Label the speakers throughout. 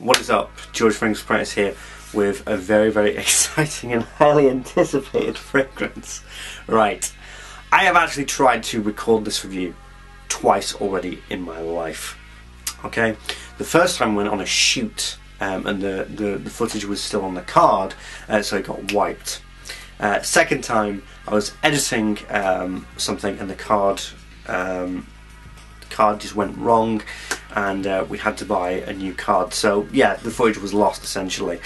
Speaker 1: What is up? George Fragrance Apprentice here with a very exciting and highly anticipated fragrance. Right, I have actually tried to record this review twice already in my life. Okay, the first time I went on a shoot and the footage was still on the card, so it got wiped. Second time I was editing something and the card just went wrong, and we had to buy a new card. So yeah, the footage was lost essentially.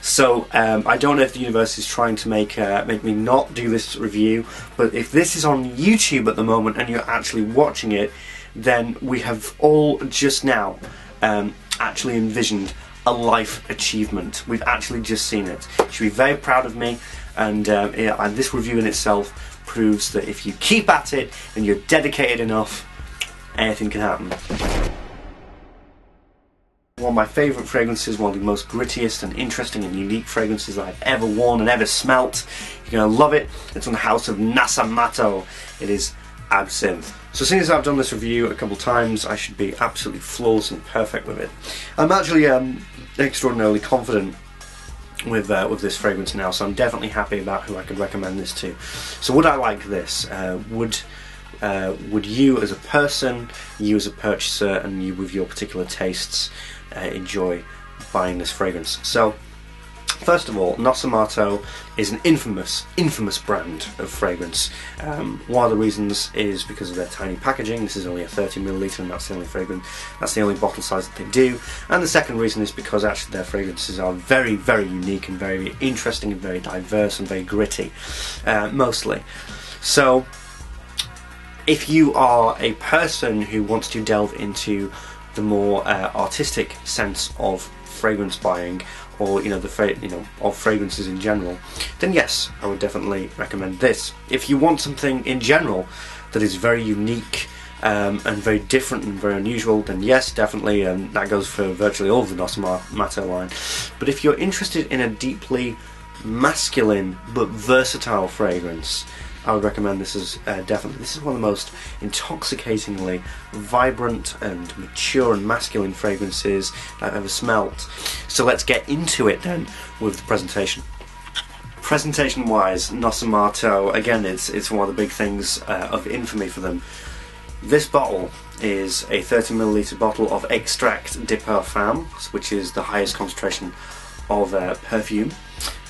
Speaker 1: So I don't know if the universe is trying to make me not do this review, but if this is on YouTube at the moment and you're actually watching it, then we have all just now actually envisioned a life achievement. We've actually just seen it. You should be very proud of me, and this review in itself proves that if you keep at it and you're dedicated enough, anything can happen. One of my favourite fragrances, one of the most grittiest and interesting and unique fragrances that I've ever worn and ever smelt. You're going to love it. It's from the house of Nasomatto. It is Absinth. So seeing as I've done this review a couple times, I should be absolutely flawless and perfect with it. I'm actually extraordinarily confident with this fragrance now, so I'm definitely happy about who I could recommend this to. So would I like this? Would you as a person, you as a purchaser, and you with your particular tastes enjoy buying this fragrance? So first of all, Nasomatto is an infamous brand of fragrance. One of the reasons is because of their tiny packaging. This is only a 30ml and that's the only fragrance, that's the only bottle size that they do. And the second reason is because actually their fragrances are very unique and very interesting and very diverse and very gritty, mostly. So if you are a person who wants to delve into the more artistic sense of fragrance buying, or of fragrances in general, then yes, I would definitely recommend this. If you want something in general that is very unique and very different and very unusual, then yes, definitely, that goes for virtually all of the Nasomatto line. But if you're interested in a deeply masculine but versatile fragrance, I would recommend this as definitely. This is one of the most intoxicatingly vibrant and mature and masculine fragrances I've ever smelt. So let's get into it then with the presentation. Presentation-wise, Nasomatto, again, it's one of the big things of infamy for them. This bottle is a 30ml bottle of Extract de Parfum, which is the highest concentration of perfume.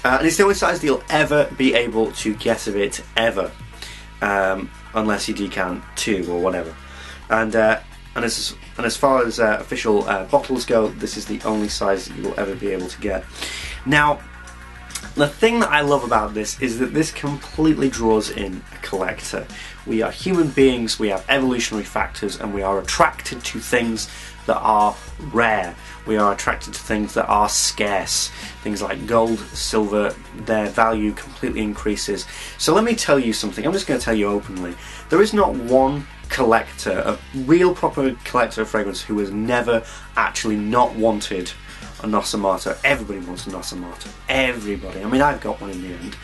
Speaker 1: And it's the only size that you'll ever be able to get of it, ever, unless you decant 2 or whatever. And as far as official bottles go, this is the only size that you will ever be able to get. Now, the thing that I love about this is that this completely draws in a collector. We are human beings, we have evolutionary factors, and we are attracted to things that are rare. We are attracted to things that are scarce. Things like gold, silver, their value completely increases. So let me tell you something, I'm just going to tell you openly. There is not one collector, a real proper collector of fragrance, who has never actually not wanted a Nasomatto. Everybody wants a Nasomatto. Everybody. I mean, I've got one in the end.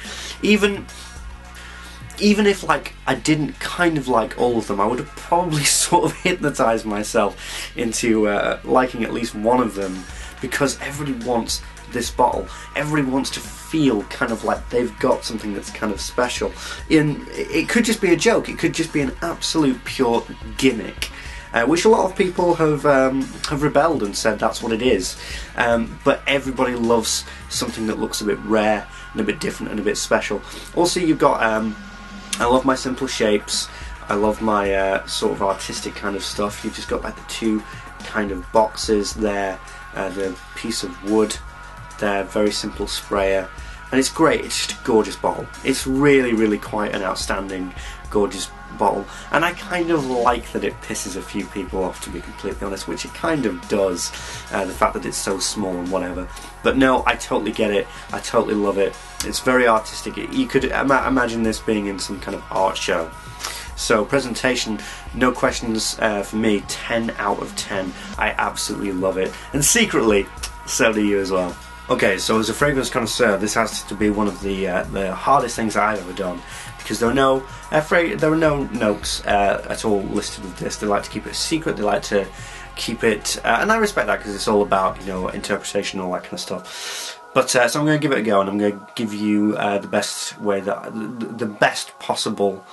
Speaker 1: Even if I didn't kind of like all of them, I would have probably sort of hypnotized myself into liking at least one of them, because everybody wants this bottle. Everybody wants to feel kind of like they've got something that's kind of special. It could just be a joke. It could just be an absolute pure gimmick, which a lot of people have rebelled and said that's what it is. But everybody loves something that looks a bit rare and a bit different and a bit special. Also, you've got I love my simple shapes. I love my sort of artistic kind of stuff. You've just got like the 2 kind of boxes there, the piece of wood there, very simple sprayer, and it's great. It's just a gorgeous bottle. It's really quite an outstanding, gorgeous bottle, and I kind of like that it pisses a few people off, to be completely honest, which it kind of does, the fact that it's so small and whatever. But no, I totally get it. I totally love it. It's very artistic. You could imagine this being in some kind of art show. So presentation, no questions for me, 10 out of 10. I absolutely love it, and secretly, so do you as well. Okay, so as a fragrance connoisseur, this has to be one of the hardest things I've ever done, because there are no notes at all listed with this. They like to keep it a secret. They like to keep it, and I respect that because it's all about, you know, interpretation and all that kind of stuff. But so I'm going to give it a go, and I'm going to give you the best way the best possible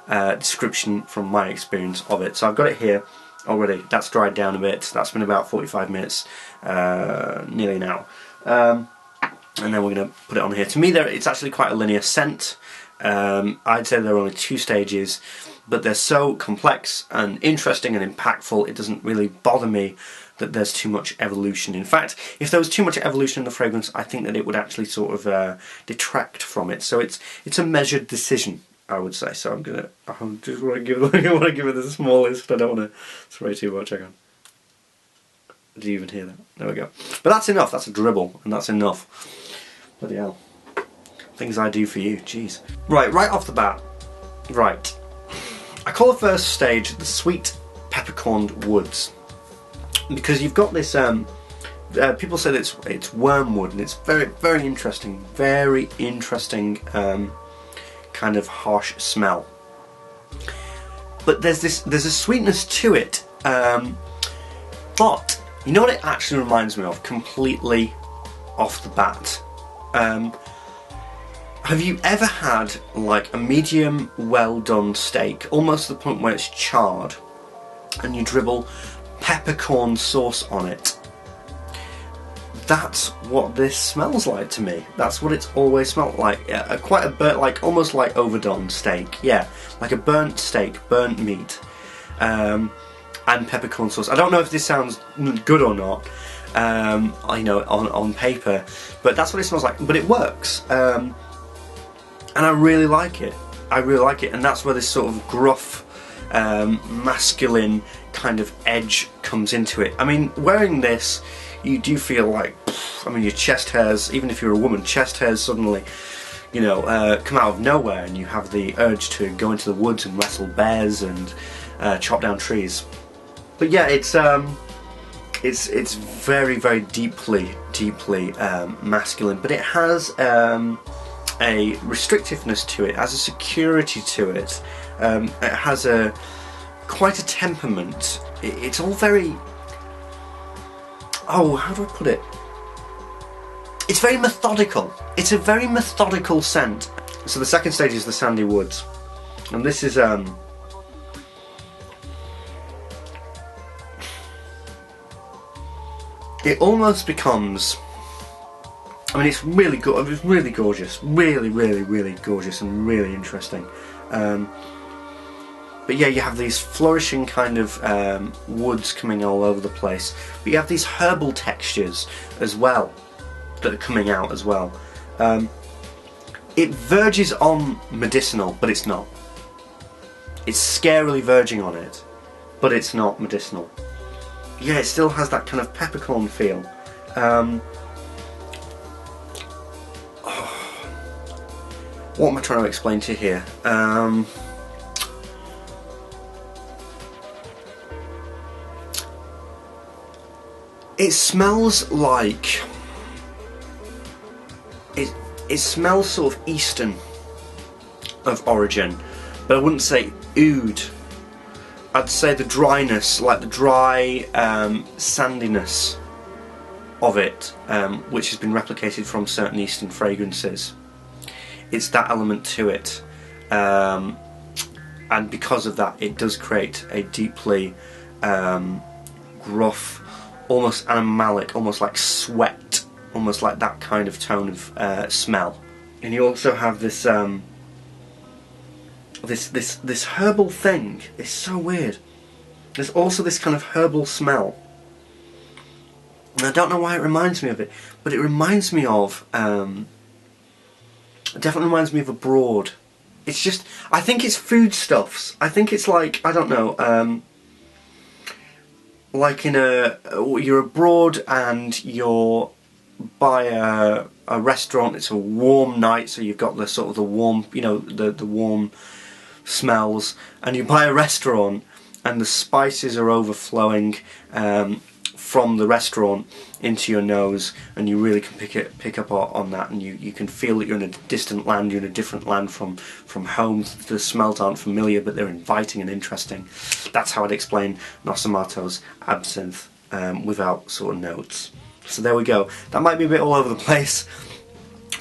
Speaker 1: description from my experience of it. So I've got it here already. That's dried down a bit. That's been about 45 minutes, nearly an hour. And then we're going to put it on here. To me, it's actually quite a linear scent. I'd say there are only 2 stages, but they're so complex and interesting and impactful, it doesn't really bother me that there's too much evolution. In fact, if there was too much evolution in the fragrance, I think that it would actually sort of detract from it. So it's a measured decision, I would say. So I just want to give it the smallest. I don't want to spray too much. Hang on. Did you even hear that? There we go. But that's enough. That's a dribble, and that's enough. Bloody hell. Things I do for you. Jeez. Right off the bat. Right. I call the first stage the sweet peppercorned woods, because you've got this. People say that it's wormwood, and it's very interesting. Very interesting. Kind of harsh smell. But there's a sweetness to it. But you know what it actually reminds me of, completely off the bat? Have you ever had like a medium well done steak, almost to the point where it's charred, and you dribble peppercorn sauce on it? That's what this smells like to me. That's what it's always smelled like. Quite a burnt, like almost like overdone steak. Yeah, like a burnt steak, burnt meat, and peppercorn sauce. I don't know if this sounds good or not. I know on paper, but that's what it smells like. But it works, and I really like it. I really like it, and that's where this sort of gruff, masculine kind of edge comes into it. I mean, wearing this, you do feel like, I mean, your chest hairs, even if you're a woman, chest hairs suddenly, you know, come out of nowhere, and you have the urge to go into the woods and wrestle bears and chop down trees. But yeah, it's very deeply masculine, but it has a restrictiveness to it, has a security to it. It has quite a temperament. It's all very, oh, how do I put it? It's very methodical. It's a very methodical scent. So the second stage is the sandy woods, and this is it almost becomes, I mean, it's really good. It's really gorgeous, really gorgeous and really interesting. But yeah, you have these flourishing kind of woods coming all over the place. But you have these herbal textures as well that are coming out as well. It verges on medicinal, but it's not. It's scarily verging on it, but it's not medicinal. Yeah, it still has that kind of peppercorn feel. What am I trying to explain to you here? It smells like, it smells sort of Eastern of origin, but I wouldn't say oud. I'd say the dryness, like the dry sandiness of it, which has been replicated from certain Eastern fragrances. It's that element to it, and because of that, it does create a deeply gruff, almost animalic, almost like sweat, almost like that kind of tone of smell. And you also have this this herbal thing. It's so weird. There's also this kind of herbal smell, and I don't know why it reminds me of it, but it reminds me of it definitely reminds me of abroad. It's just, I think it's foodstuffs. I think it's like, I don't know, like you're abroad and you're by a restaurant. It's a warm night, so you've got the sort of the warm, you know, the warm smells, and you buy a restaurant and the spices are overflowing, from the restaurant into your nose, and you really can pick up on that, and you can feel that you're in a distant land, you're in a different land from home. The smells aren't familiar, but they're inviting and interesting. That's how I'd explain Nasomatto's Absinth without sort of notes. So there we go. That might be a bit all over the place,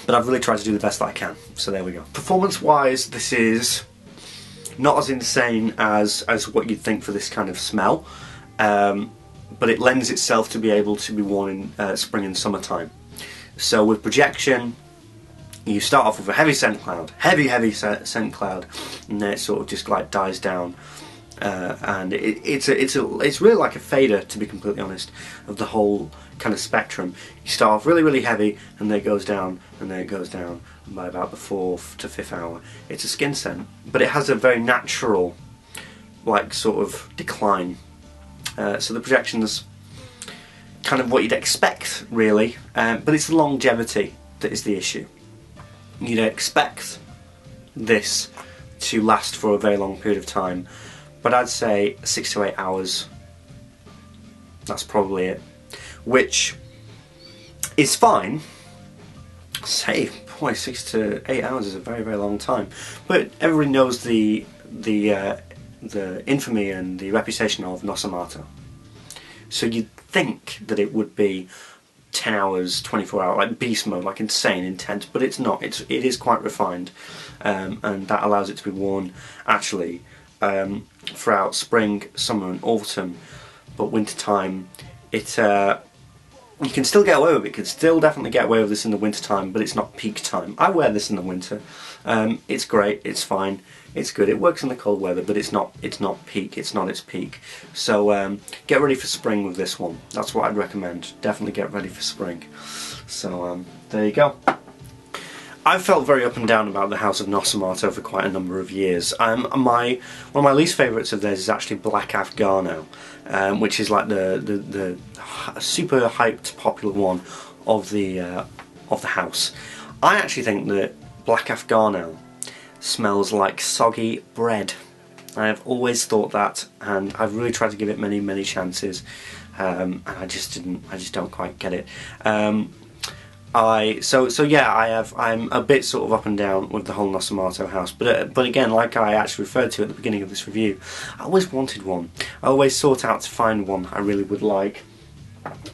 Speaker 1: but I've really tried to do the best that I can. So there we go. Performance-wise, this is not as insane as what you'd think for this kind of smell, but it lends itself to be able to be worn in spring and summertime. So with projection, you start off with a heavy scent cloud, heavy scent cloud, and then it sort of just like dies down. And it's really like a fader, to be completely honest, of the whole kind of spectrum. You start off really heavy, and then it goes down, and then it goes down, and by about the 4th to 5th hour it's a skin scent, but it has a very natural like sort of decline. So the projection's kind of what you'd expect, really, but it's the longevity that is the issue. You'd expect this to last for a very long period of time, but I'd say 6 to 8 hours, that's probably it, which is fine. Say, boy, 6 to 8 hours is a very long time, but everybody knows the infamy and the reputation of Nasomatto, so you'd think that it would be 10 hours, 24 hours, like beast mode, like insane, intense, but it's not. It is quite refined, and that allows it to be worn actually throughout spring, summer and autumn, but winter time, you can still get away with it. You can still definitely get away with this in the winter time, but it's not peak time. I wear this in the winter. It's great, it's fine, it's good. It works in the cold weather, but it's not peak. It's not its peak. So get ready for spring with this one. That's what I'd recommend. Definitely get ready for spring. So there you go. I've felt very up and down about the House of Nasomatto for quite a number of years. One of my least favourites of theirs is actually Black Afghano, which is like the super hyped popular one of the house. I actually think that Black Afghano smells like soggy bread. I have always thought that, and I've really tried to give it many chances, and I just don't quite get it. I'm a bit sort of up and down with the whole Nasomatto house, but again, like I actually referred to at the beginning of this review, I always wanted one. I always sought out to find one I really would like,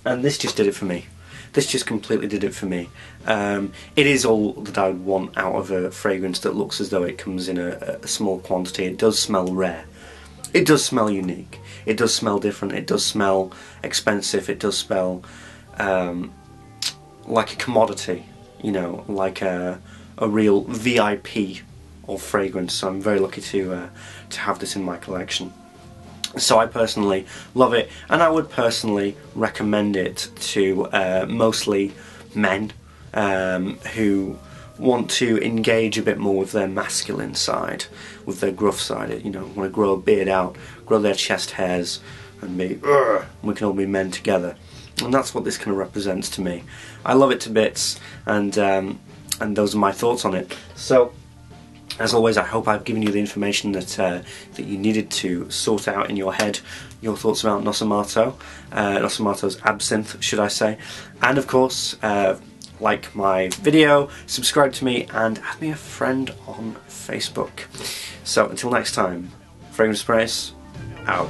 Speaker 1: and this just did it for me. This just completely did it for me. It is all that I would want out of a fragrance that looks as though it comes in a small quantity. It does smell rare. It does smell unique. It does smell different. It does smell expensive. It does smell like a commodity, you know, like a real VIP of fragrance. So I'm very lucky to have this in my collection. So I personally love it, and I would personally recommend it to mostly men who want to engage a bit more with their masculine side, with their gruff side, you know, want to grow a beard out, grow their chest hairs, and be, we can all be men together. And that's what this kind of represents to me. I love it to bits, and those are my thoughts on it. So, as always, I hope I've given you the information that you needed to sort out in your head your thoughts about Nasomatto, Nasomatto's Absinth, should I say. And of course, like my video, subscribe to me, and add me a friend on Facebook. So until next time, Fragrance Apprentice, out.